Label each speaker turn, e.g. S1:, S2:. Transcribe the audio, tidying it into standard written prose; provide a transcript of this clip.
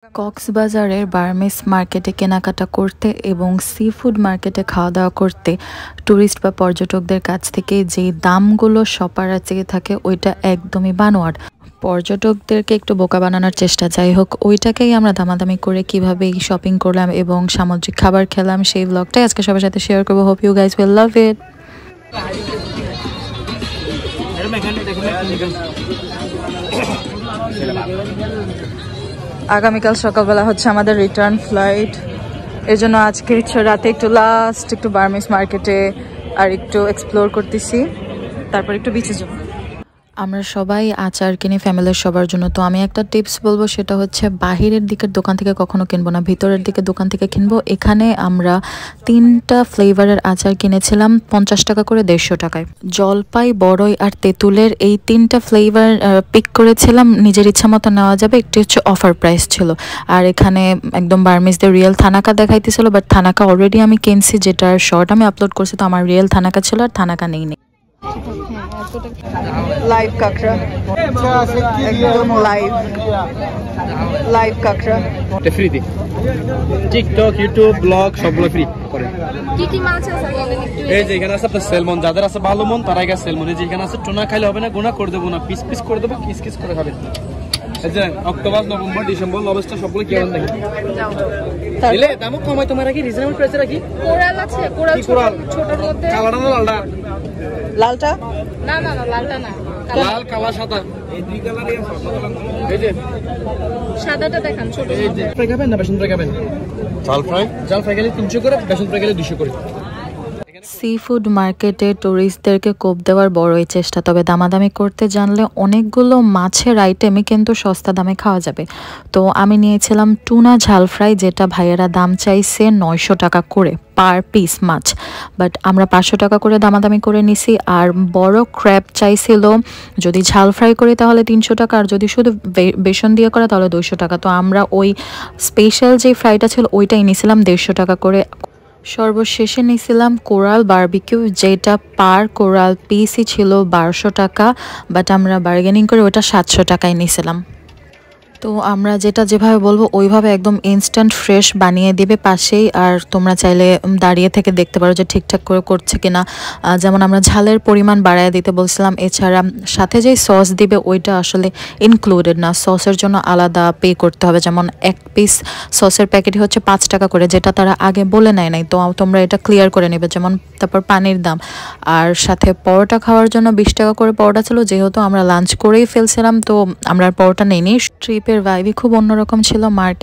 S1: কক্সবাজারের বার্মিস মার্কেটে কেনাকাটা করতে এবং সি ফুড মার্কেটে খাওয়া দাওয়া করতে ট্যুরিস্ট বা পর্যটকদের কাছ থেকে যে দামগুলো সপারাচে থাকে ওইটা একদমই বানোয়াট। পর্যটকদেরকে একটু বোকা বানানোর চেষ্টা, যাই হোক ওইটাকেই আমরা দামাদামি করে কিভাবে শপিং করলাম এবং সামুদ্রিক খাবার খেলাম সেই ব্লগটাই আজকে সবার সাথে শেয়ার করবো। Hope you guys will love it. আগামীকাল সকালবেলা হচ্ছে আমাদের রিটার্ন ফ্লাইট, এর জন্য আজকে রাতে একটু বার্মিস মার্কেটে আর একটু এক্সপ্লোর করতেছি, তারপর একটু বিচে যাবো। আমরা সবাই আচার কিনি ফ্যামিলির সবার জন্য। তো আমি একটা টিপস বলবো, সেটা হচ্ছে বাহিরের দিকের দোকান থেকে কখনো কিনবো না, ভিতরের দিকের দোকান থেকে কিনবো। এখানে আমরা 3টা ফ্লেভারের আচার কিনেছিলাম 50 টাকা করে 150 টাকায়। জলপাই, বড়ই আর তেঁতুলের এই 3টা ফ্লেভার পিক করেছিলাম, নিজের ইচ্ছা মতো নেওয়া যাবে, একটি হচ্ছে অফার প্রাইস ছিল। আর এখানে একদম বার্মিসদের রিয়েল থানাকা দেখাইতেছিল, বাট থানাকা অলরেডি আমি কিনছি, যেটার শর্ট আমি আপলোড করছি, তো আমার রিয়েল থানাকা ছিল আর থানাকা নেই। লাইভ কাঁকড়া, একদম লাইভ কাঁকড়া,
S2: ফ্রি দি টিকটক, ইউটিউব, ব্লগ সবগুলো ফ্রি করে।
S3: কি কি মাছ আছে বলেন একটু।
S2: এই যে এখানে আছে আপনার সেলমন, যাদের আছে ভালো মন তারাই গা সেলমন। এই যে এখানে আছে টুনা, খাইলে হবে না, গুণা করে দেবো না, পিস পিস করে দেবো, কিস কিস করে খাবেন। এই যে অক্টোবর, নভেম্বর, ডিসেম্বর লবস্টার সবগুলো কি আনবেন দেখি। দিলে দামও কমাই, তোমার রাখি রিজনেবল প্রাইসে রাখি।
S3: কোরাল আছে, কোরাল ছোটর মধ্যে।
S2: কালারটা না লালটা?
S1: লালটা
S3: না না না, লালটা না,
S2: লাল, কালা, সাদা, এই দুই কালারই আছে। এই যে
S3: সাদাটা দেখান ছোট।
S2: এই যে ফ্রাই খাবেন না বেসন ফ্রাই খাবেন? জাল ফ্রাই গেলে 300 করে, বেসন ফ্রাই গেলে 200 করে।
S1: সি ফুড মার্কেটে টুরিস্টদেরকে কোপ দেওয়ার বড়ই চেষ্টা, তবে দামাদামি করতে জানলে অনেকগুলো মাছের আইটেমই কিন্তু সস্তা দামে খাওয়া যাবে। তো আমি নিয়েছিলাম টুনা ঝাল ফ্রাই, যেটা ভাইয়েরা দাম চাইছে 900 টাকা করে পার পিস মাছ, বাট আমরা 500 টাকা করে দামাদামি করে নিছি। আর বড় ক্র্যাব চাইছিল, যদি ঝাল ফ্রাই করি তাহলে 300 টাকা, আর যদি শুধু বেসন দিয়ে করা তাহলে 200 টাকা। তো আমরা ওই স্পেশাল যে ফ্রাইটা ছিল ওইটাই নিয়েছিলাম 150 টাকা করে। সর্বশেষে নিয়েছিলাম কোরাল বারবিকিউ, যেটা পার কোরাল পিসই ছিল 1200 টাকা, বাট আমরা বার্গেনিং করে ওটা 700 টাকায় নিয়েছিলাম। তো আমরা যেটা যেভাবে বলবো ওইভাবে একদম ইনস্ট্যান্ট ফ্রেশ বানিয়ে দিবে পাশেই, আর তোমরা চাইলে দাঁড়িয়ে থেকে দেখতে পারো যে ঠিকঠাক করে করছে কিনা। যেমন আমরা ঝালের পরিমাণ বাড়ায় দিতে বলছিলাম, এছাড়া সাথে যেই সস দিবে ওইটা আসলে ইনক্লুডেড না, সসের জন্য আলাদা পে করতে হবে। যেমন এক পিস সসের প্যাকেটই হচ্ছে 5 টাকা করে, যেটা তারা আগে বলে নেয় নাই, তো তোমরা এটা ক্লিয়ার করে নেবে। যেমন তারপর পানির দাম, আর সাথে পরোটা খাওয়ার জন্য 20 টাকা করে পরোটা ছিল, যেহেতু আমরা লাঞ্চ করেই ফেলছিলাম তো আমরা পরোটা নেইনি। ট্রিপের ভাইবই খুব অন্যরকম ছিল। মার্কেট